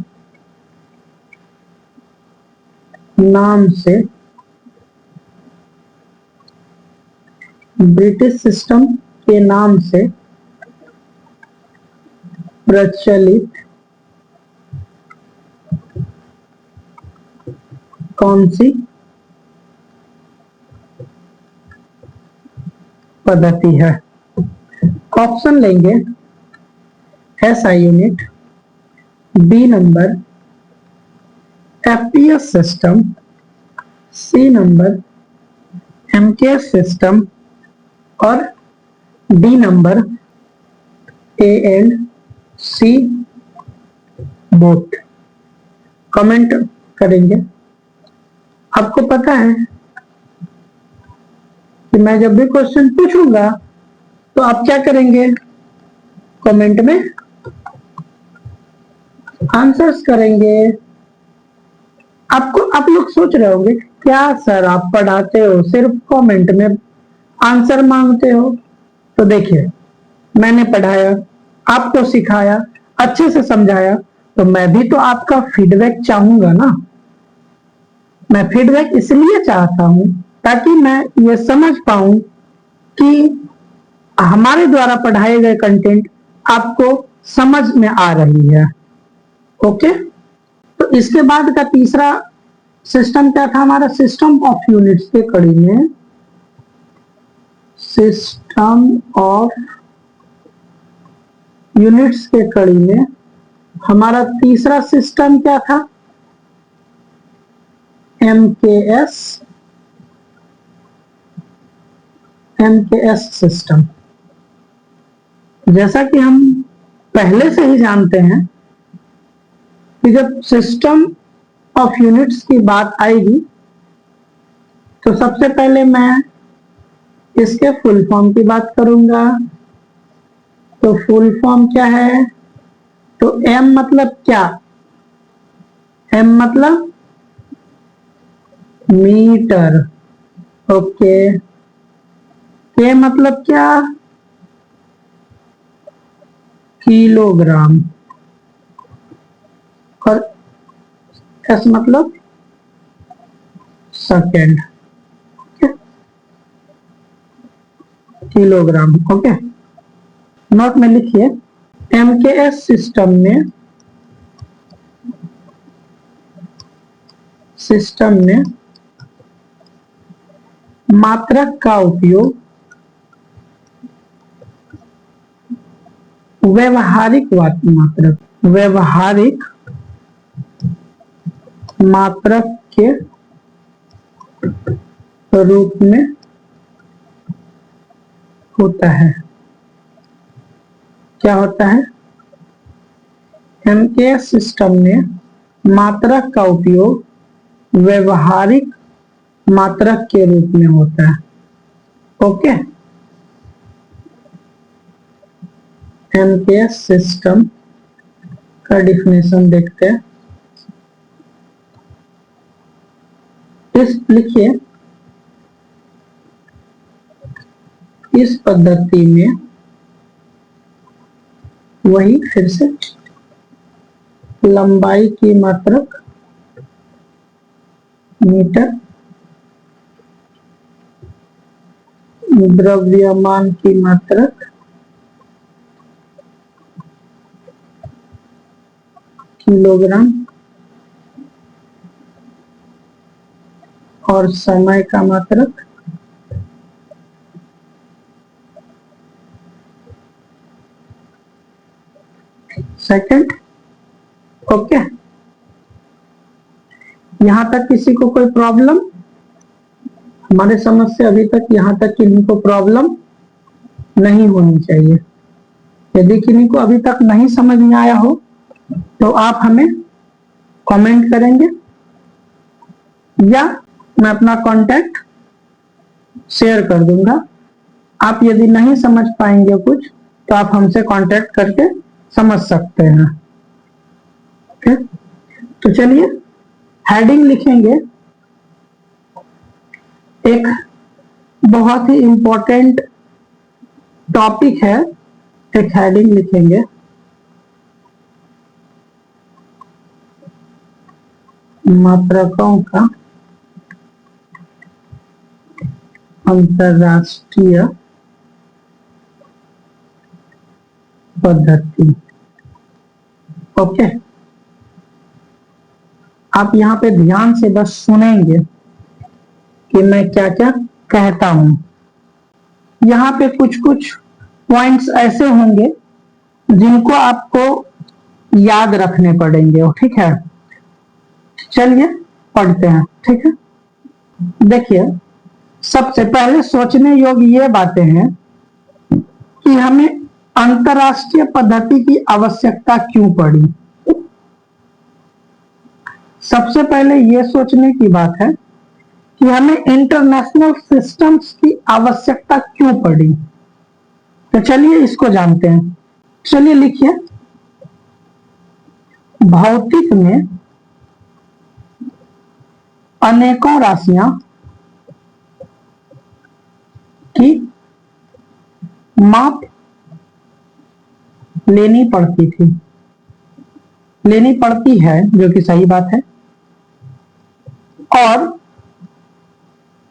ब्रिटिश सिस्टम के नाम से प्रचलित कौन सी पद्धति है? ऑप्शन लेंगे। SI unit, B number FPS system, C number MKS system और D number A and C both. Comment करेंगे। आपको पता है कि मैं जब भी क्वेश्चन पूछूंगा तो आप क्या करेंगे, कमेंट में आंसर्स करेंगे। आप लोग सोच रहे होंगे क्या सर आप पढ़ाते हो सिर्फ कमेंट में आंसर मांगते हो। तो देखिए, मैंने पढ़ाया, आपको सिखाया, अच्छे से समझाया, तो मैं भी तो आपका फीडबैक चाहूंगा ना। मैं फीडबैक इसलिए चाहता हूं ताकि मैं ये समझ पाऊं कि हमारे द्वारा पढ़ाए गए कंटेंट आपको समझ में आ रही है। ओके, तो इसके बाद का तीसरा सिस्टम क्या था हमारा, सिस्टम ऑफ यूनिट्स के कड़ी में, सिस्टम ऑफ यूनिट्स के कड़ी में हमारा तीसरा सिस्टम क्या था, एमकेएस सिस्टम। जैसा कि हम पहले से ही जानते हैं कि जब सिस्टम ऑफ यूनिट्स की बात आएगी तो सबसे पहले मैं इसके फुल फॉर्म की बात करूंगा। तो फुल फॉर्म क्या है, तो एम मतलब क्या, एम मतलब मीटर, ओके। के मतलब क्या, किलोग्राम, और एस मतलब सेकेंड, किलोग्राम, ओके। नोट में लिखिए, एमकेएस सिस्टम में मात्रक का उपयोग व्यवहारिक मात्रक के रूप में होता है। क्या होता है, एमकेएस सिस्टम में मात्रक का उपयोग व्यवहारिक मात्रक के रूप में होता है। ओके, एमकेएस सिस्टम का डिफिनेशन देखते हैं। इस लिखिए, इस पद्धति में वही फिर से लंबाई की मात्रक मीटर, द्रव्यमान की मात्रक किलोग्राम और समय का मात्रक सेकंड। ओके, यहां तक किसी को कोई प्रॉब्लम, हमारे समझ से अभी तक यहां तक किन्हीं को प्रॉब्लम नहीं होनी चाहिए। यदि किन्हीं को अभी तक नहीं समझ में आया हो तो आप हमें कमेंट करेंगे या मैं अपना कांटेक्ट शेयर कर दूंगा। आप यदि नहीं समझ पाएंगे कुछ तो आप हमसे कांटेक्ट करके समझ सकते हैं। ओके, तो चलिए हेडिंग लिखेंगे, एक बहुत ही इंपॉर्टेंट टॉपिक है, एक हेडिंग लिखेंगे, मात्रकों का अंतरराष्ट्रीय पद्धति। ओके, आप यहाँ पे ध्यान से बस सुनेंगे कि मैं क्या क्या कहता हूं। यहाँ पे कुछ कुछ पॉइंट्स ऐसे होंगे जिनको आपको याद रखने पड़ेंगे, ठीक है। चलिए पढ़ते हैं, ठीक है। देखिए, सबसे पहले सोचने योग्य ये बातें हैं कि हमें अंतरराष्ट्रीय पद्धति की आवश्यकता क्यों पड़ी। सबसे पहले ये सोचने की बात है कि हमें इंटरनेशनल सिस्टम्स की आवश्यकता क्यों पड़ी। तो चलिए इसको जानते हैं। चलिए लिखिए, भौतिक में अनेकों राशियां की माप लेनी पड़ती थी, लेनी पड़ती है, जो कि सही बात है। और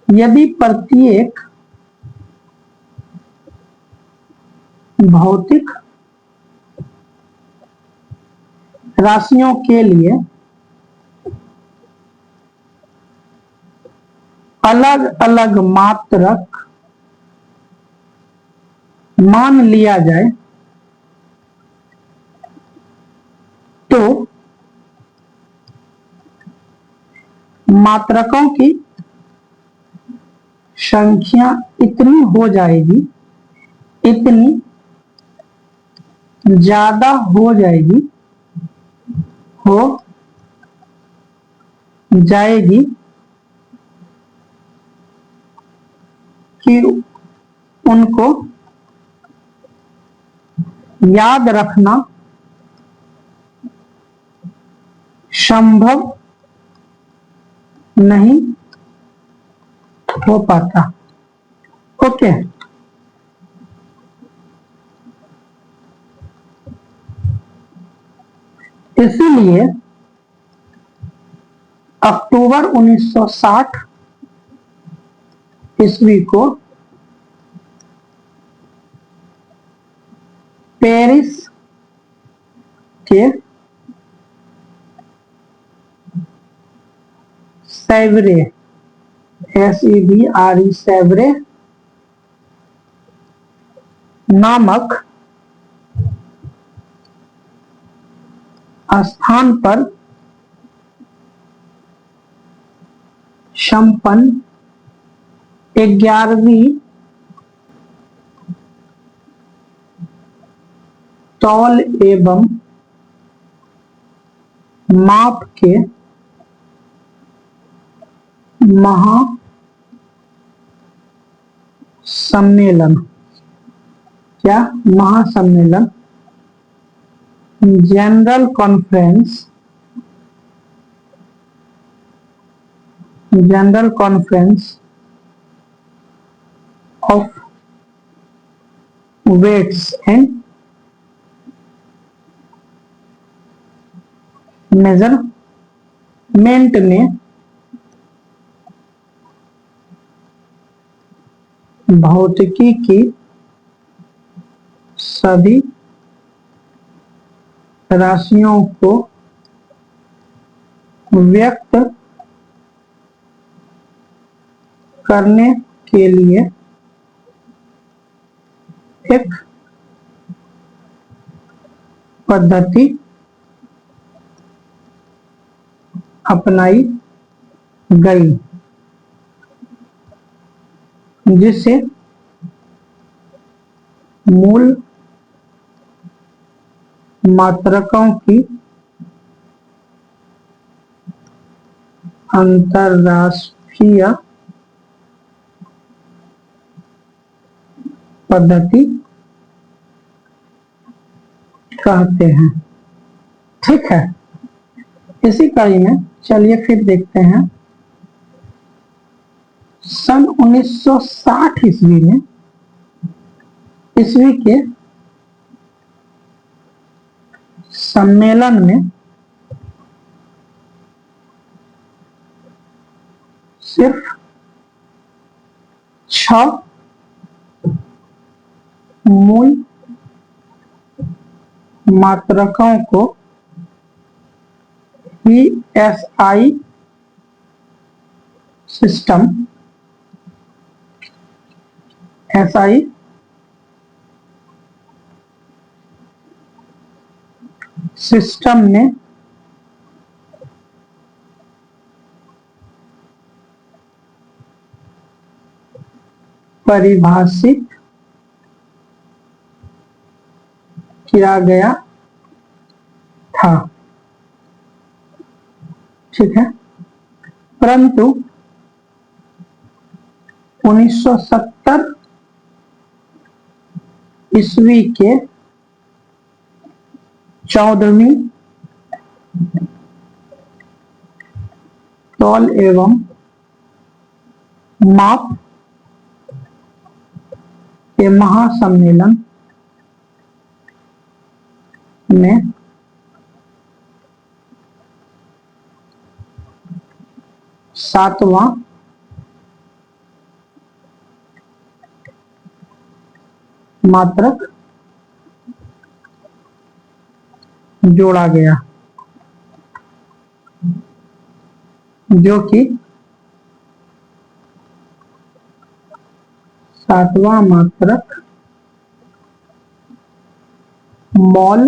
यदि प्रत्येक भौतिक राशियों के लिए अलग अलग मात्रक मान लिया जाए तो मात्रकों की संख्या इतनी हो जाएगी, इतनी ज्यादा हो जाएगी, हो जाएगी कि उनको याद रखना संभव नहीं हो पाता। ओके, इसीलिए अक्टूबर 1960 ईस्वी को पेरिस के सेवरे, SEVRE सेवरे नामक स्थान पर संपन्न 11वीं तौल एवं माप के महासम्मेलन, क्या महासम्मेलन, general conference, general conference of weights and measurement ने भौतिकी की सभी राशियों को व्यक्त करने के लिए एक पद्धति अपनाई गई, जिसे मूल मात्रकों की अंतरराष्ट्रीय पद्धति कहते हैं। ठीक है, इसी कड़ी में चलिए फिर देखते हैं सन 1960 ईस्वी में, ईस्वी के सम्मेलन में सिर्फ 6 मूल मात्रकों को ही SI सिस्टम, SI सिस्टम में परिभाषित किया गया था। ठीक है, परंतु 1970 ईस्वी के 14वीं तौल एवं माप के महासम्मेलन में सातवां मात्रक जोड़ा गया, जो कि सातवां मात्रक मॉल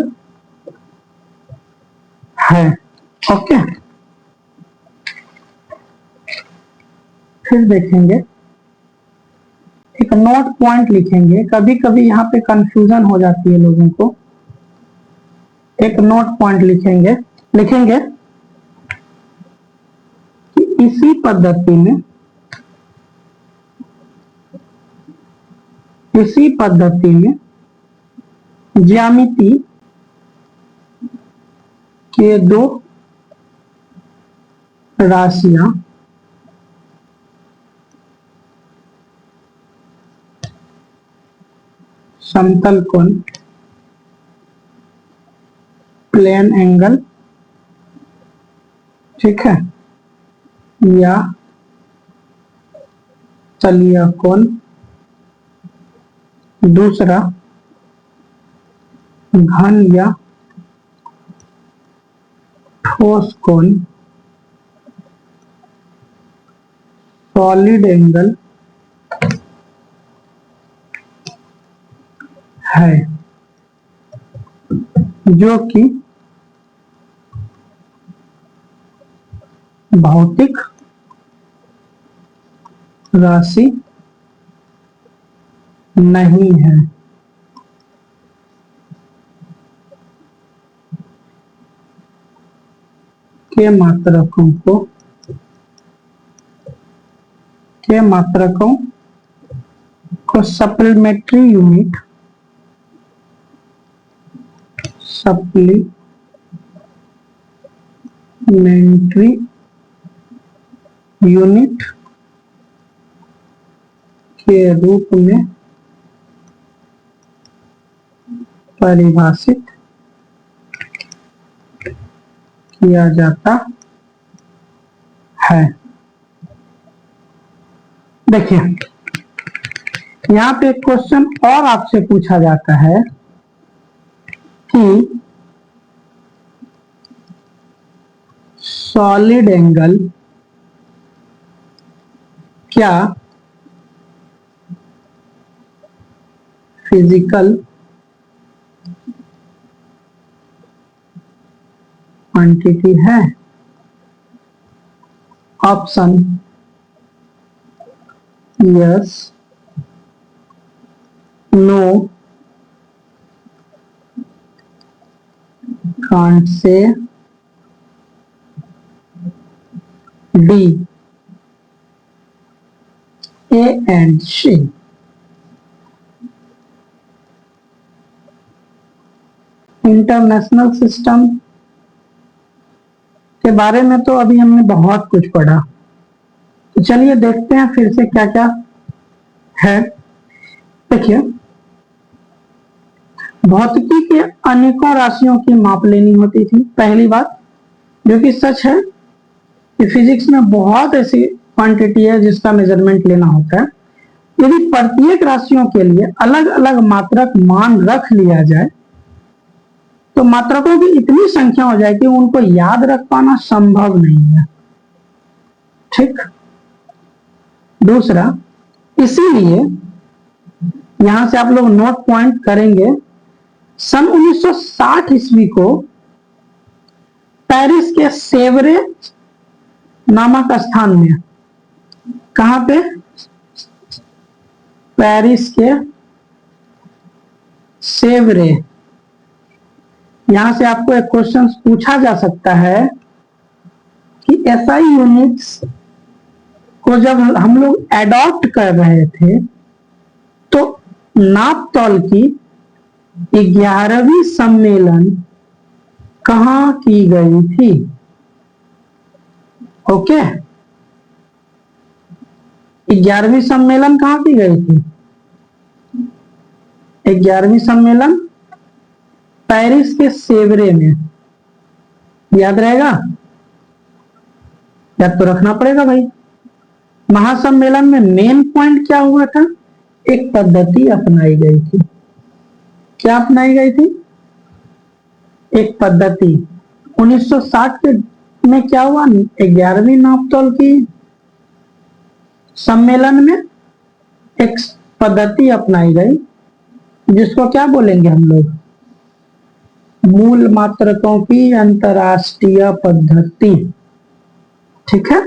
है। ओके, फिर देखेंगे, एक नोट पॉइंट लिखेंगे। कभी कभी यहाँ पे कंफ्यूजन हो जाती है लोगों को। एक नोट पॉइंट लिखेंगे कि इसी पद्धति में ज्यामिति के दो राशियां समतल कोण, प्लेन एंगल, ठीक है, या तलीय कोण, दूसरा घन या ठोस कोण, सॉलिड एंगल है, जो कि भौतिक राशि नहीं है। के मात्रकों को सप्लीमेंट्री यूनिट के रूप में परिभाषित किया जाता है। देखिए, यहाँ पे एक क्वेश्चन और आपसे पूछा जाता है कि सॉलिड एंगल क्या फिजिकल क्वांटिटी है? Option yes, no, can't say, D, A and C. International system के बारे में तो अभी हमने बहुत कुछ पढ़ा, तो चलिए देखते हैं फिर से क्या क्या है। देखिए, भौतिकी के अनेकों राशियों की माप लेनी होती थी। पहली बात जो कि सच है कि फिजिक्स में बहुत ऐसी क्वांटिटी है जिसका मेजरमेंट लेना होता है। यदि प्रत्येक राशियों के लिए अलग अलग मात्रक मान रख लिया जाए तो मात्रकों की इतनी संख्या हो जाए कि उनको याद रख पाना संभव नहीं है। ठीक, दूसरा, इसीलिए यहां से आप लोग नोट पॉइंट करेंगे, सन 1960 ईस्वी को पेरिस के सेवरे नामक स्थान में, कहां पे? पेरिस के सेवरे। यहां से आपको एक क्वेश्चन पूछा जा सकता है कि एसआई यूनिट्स को जब हम लोग एडॉप्ट कर रहे थे तो नापतौल की 11वीं सम्मेलन कहां की गई थी? ओके, 11वीं सम्मेलन कहां की गई थी? 11वीं सम्मेलन पेरिस के सेवरे में। याद रहेगा? याद तो रखना पड़ेगा भाई। महासम्मेलन में मेन पॉइंट क्या हुआ था? एक पद्धति अपनाई गई थी। क्या अपनाई गई थी? एक पद्धति। 1960 में क्या हुआ? 11वीं नापतोल की सम्मेलन में एक पद्धति अपनाई गई जिसको क्या बोलेंगे हम लोग? मूल मात्रकों की अंतरराष्ट्रीय पद्धति। ठीक है।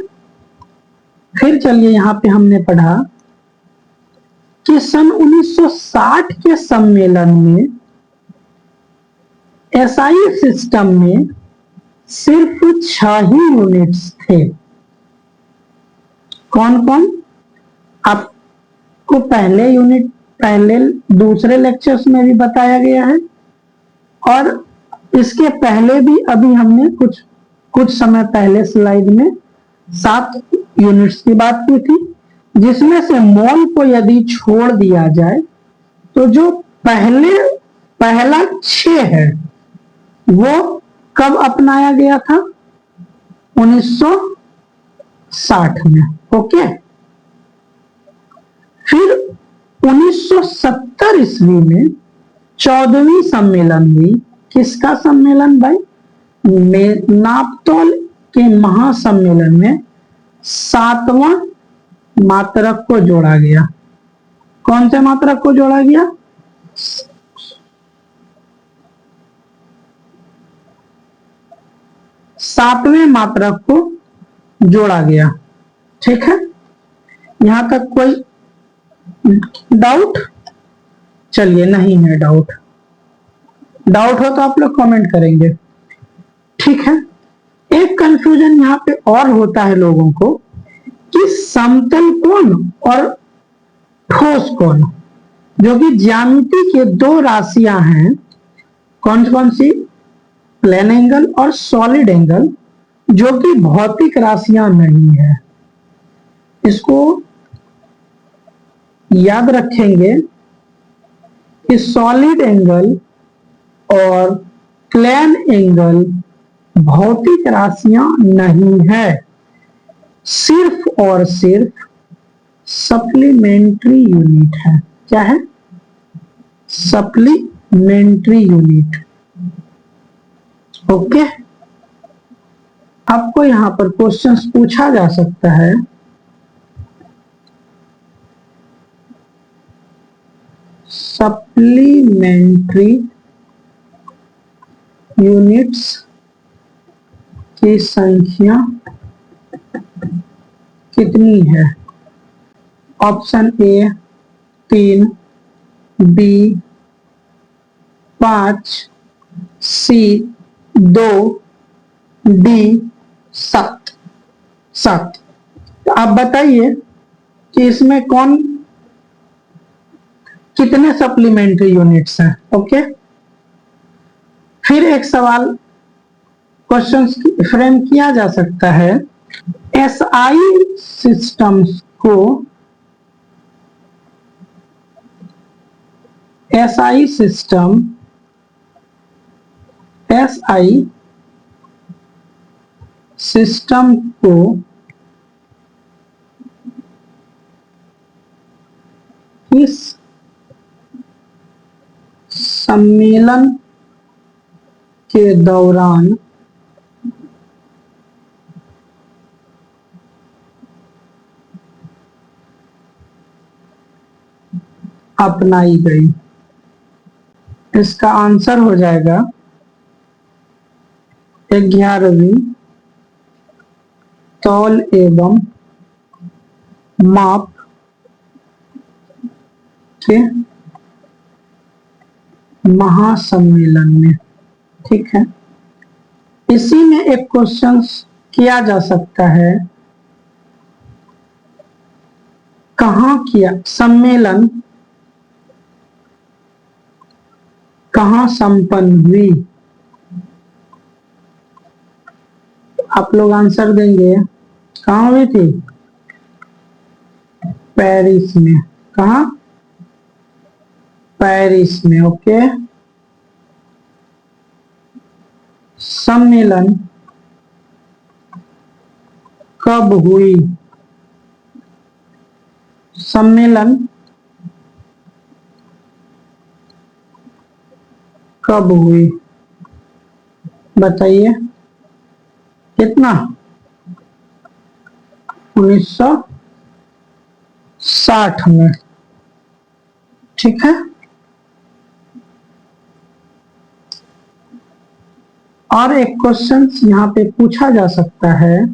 फिर चलिए यहां पे हमने पढ़ा कि सन 1960 के सम्मेलन में एसआई सिस्टम में सिर्फ 6 ही यूनिट्स थे। कौन कौन? आपको पहले दूसरे लेक्चर्स में भी बताया गया है और इसके पहले भी अभी हमने कुछ समय पहले स्लाइड में 7 यूनिट्स की बात की थी, जिसमें से मोल को यदि छोड़ दिया जाए तो जो पहला 6 है वो कब अपनाया गया था? 1960 में। ओके। फिर 1970 ईस्वी में 14वीं सम्मेलन हुई। किसका सम्मेलन भाई? नापतोल के महासम्मेलन में 7वां मात्रक को जोड़ा गया। कौन से मात्रक को जोड़ा गया? 7वें मात्रक को जोड़ा गया। ठीक है। यहां तक कोई डाउट? चलिए, नहीं है डाउट हो तो आप लोग कमेंट करेंगे। ठीक है। एक कंफ्यूजन यहां पे और होता है लोगों को कि समतल कोण और ठोस कोण, जो कि ज्यामिति के 2 राशियां हैं, कौन कौन सी? प्लेन एंगल और सॉलिड एंगल, जो कि भौतिक राशियां नहीं है। इसको याद रखेंगे कि सॉलिड एंगल और प्लेन एंगल भौतिक राशियां नहीं है, सिर्फ और सिर्फ सप्लीमेंट्री यूनिट है। क्या है? Supplementary unit. ओके। आपको यहां पर क्वेश्चंस पूछा जा सकता है। सप्लीमेंट्री यूनिट्स की संख्या कितनी है? Option A 3, B 5, C 2, D 7। तो आप बताइए कि इसमें कितने सप्लीमेंट्री यूनिट्स हैं? ओके। फिर एक सवाल क्वेश्चन फ्रेम किया जा सकता है। एसआई सिस्टम्स को एसआई सिस्टम को किस सम्मेलन के दौरान अपनाई गई? इसका आंसर हो जाएगा 11वीं तौल एवं माप के महासम्मेलन में। ठीक है। इसी में एक क्वेश्चन किया जा सकता है कहाँ किया सम्मेलन, कहाँ संपन्न हुई? आप लोग आंसर देंगे, कहाँ हुई थी? पेरिस में। कहाँ? पेरिस में। ओके। सम्मेलन कब हुई? सम्मेलन कब हुई बताइए? कितना? 1960 में। ठीक है। और एक क्वेश्चन यहाँ पे पूछा जा सकता है,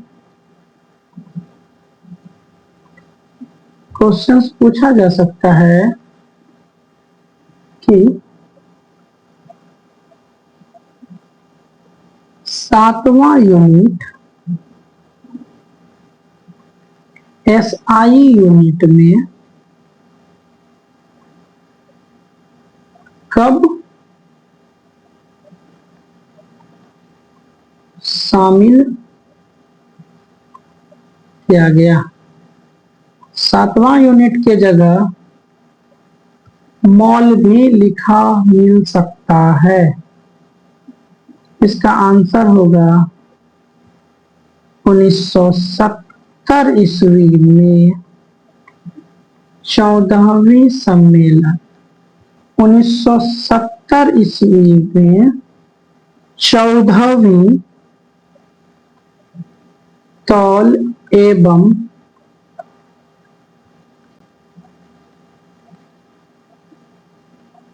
क्वेश्चंस पूछा जा सकता है कि 7वां यूनिट SI यूनिट में कब शामिल किया गया? 7वां यूनिट के जगह मॉल भी लिखा मिल सकता है। इसका आंसर होगा 1970 ईस्वी में 14वीं सम्मेलन। 1970 ईस्वी में 14वीं तौल एवं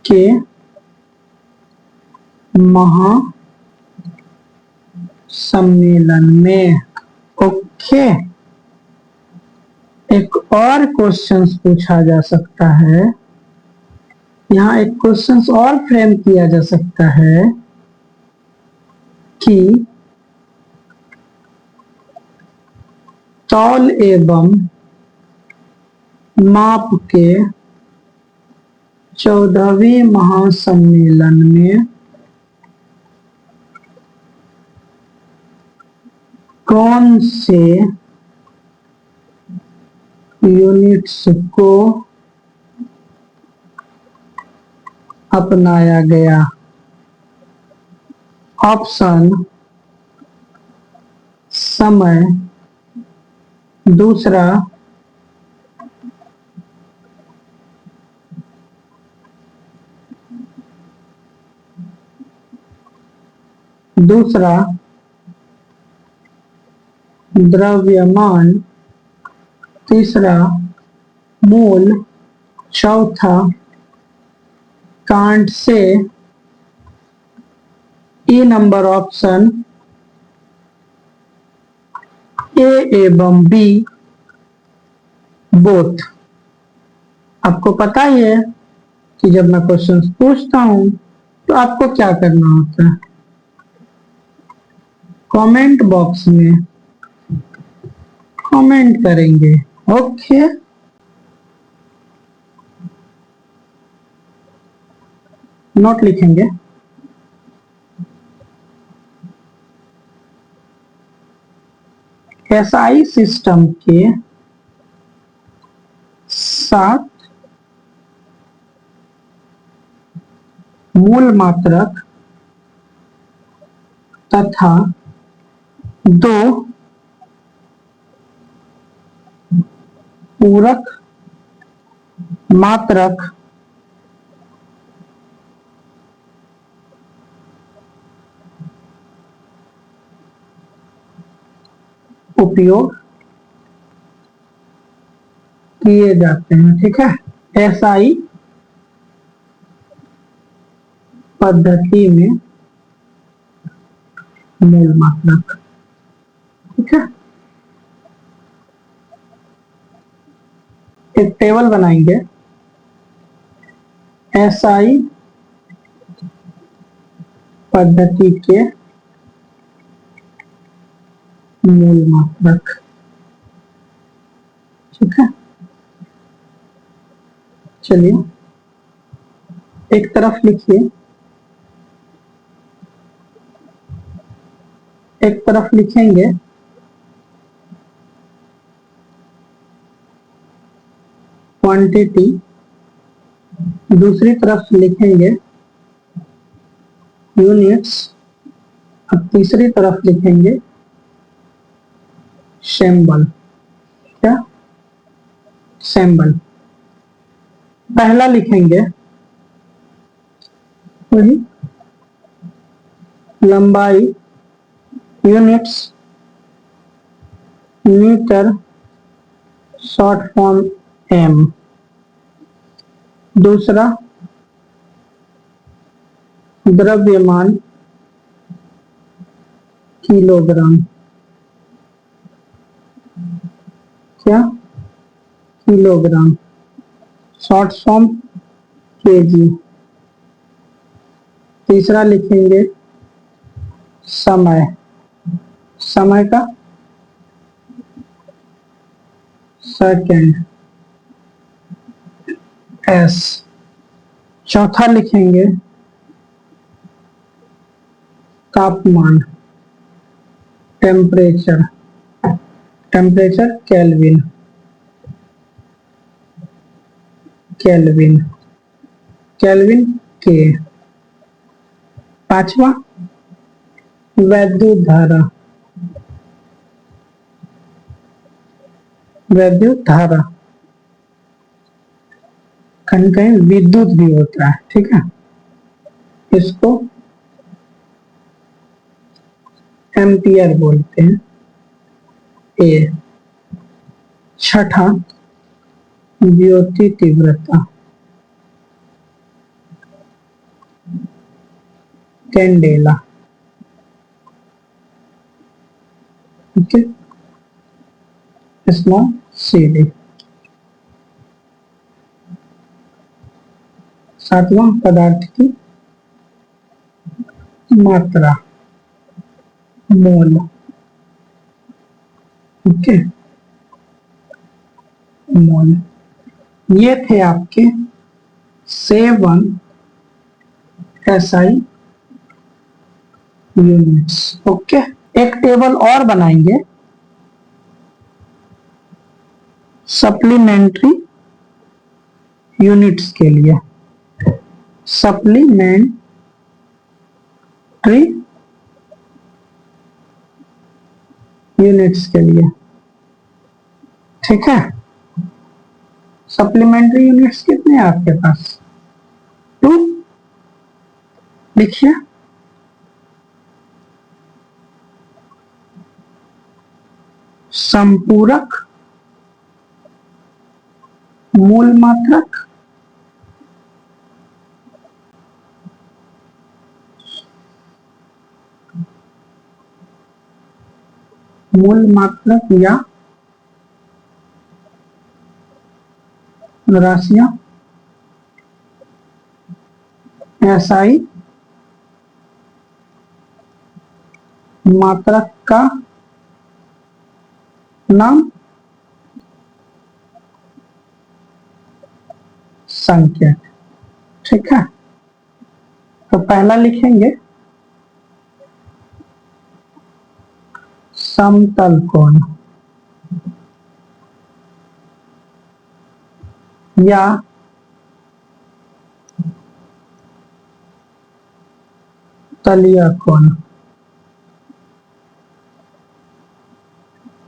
के महासम्मेलन में। ओके। एक और क्वेश्चन पूछा जा सकता है, यहाँ एक क्वेश्चन और फ्रेम किया जा सकता है कि तौल एवं माप के 14वीं महासम्मेलन में कौन से यूनिट्स को अपनाया गया? ऑप्शन, समय, दूसरा द्रव्यमान, तीसरा मोल, चौथा can't say. E number option A एवं बी बोथ। आपको पता ही है कि जब मैं क्वेश्चन पूछता हूं तो आपको क्या करना होता है, कमेंट बॉक्स में कमेंट करेंगे। ओके। नोट लिखेंगे। एसआई सिस्टम के 7 मूल मात्रक तथा 2 पूरक मात्रक उपयोग किए जाते हैं। ठीक है। एसआई पद्धति में मूल मात्रक। ठीक है। एक टेबल बनाएंगे, एसआई पद्धति के मूल मात्रक। ठीक है। चलिए एक तरफ लिखिए, एक तरफ लिखेंगे क्वांटिटी, दूसरी तरफ लिखेंगे यूनिट्स, अब तीसरी तरफ लिखेंगे सिंबल। क्या? सिंबल। पहला लिखेंगे वही लंबाई units metre short form M, दूसरा द्रव्यमान किलोग्राम। क्या? किलोग्राम। Short form KG. तीसरा लिखेंगे समय, समय का सेकंड एस। चौथा लिखेंगे तापमान, temperature, temperature kelvin, kelvin, kelvin के। पांचवा वैद्युत धारा, वैद्युत धारा, कहीं कहीं विद्युत भी होता है, ठीक है, इसको एम्पियर बोलते हैं। ए। छठा ज्योति तीव्रता, कैंडेला। ठीक है, स्मॉल सीडी। सातवां पदार्थ की मात्रा, मोल। ओके, मोल। ये थे आपके 7 एसआई यूनिट्स। ओके, एक टेबल और बनाएंगे सप्लीमेंट्री यूनिट्स के लिए। सप्लीमेंट्री यूनिट्स के लिए, ठीक है। सप्लीमेंट्री यूनिट्स कितने हैं आपके पास? 2। लिखिए संपूरक, मूल मात्रक, मूल मात्रक या राशियां, एसआई मात्रक का नाम संख्या, ठीक है। तो पहला लिखेंगे समतल कोण या तलीय कोण,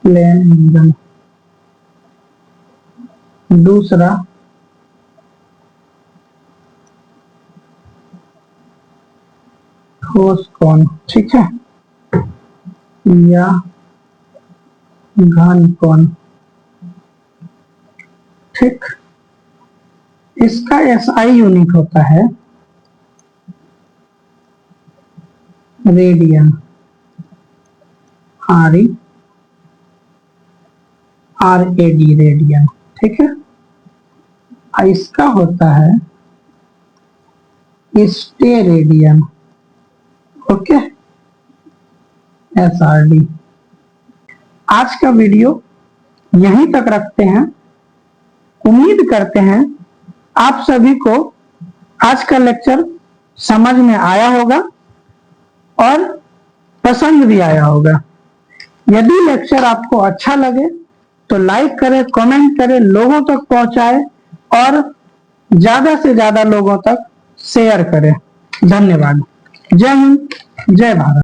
प्लेन एंगल। दूसरा ठोस कोण, ठीक है, या घन कोण, ठीक। इसका एसआई यूनिट होता है रेडियन, आरई आरएडी रेडियन, ठीक है। इसका होता है स्टेरेडियन, ओके, एसआरडी। आज का वीडियो यहीं तक रखते हैं। उम्मीद करते हैं आप सभी को आज का लेक्चर समझ में आया होगा और पसंद भी आया होगा। यदि लेक्चर आपको अच्छा लगे तो लाइक करें, कमेंट करें, लोगों तक पहुंचाएं और ज्यादा से ज्यादा लोगों तक शेयर करें। धन्यवाद। जय हिंद, जय भारत।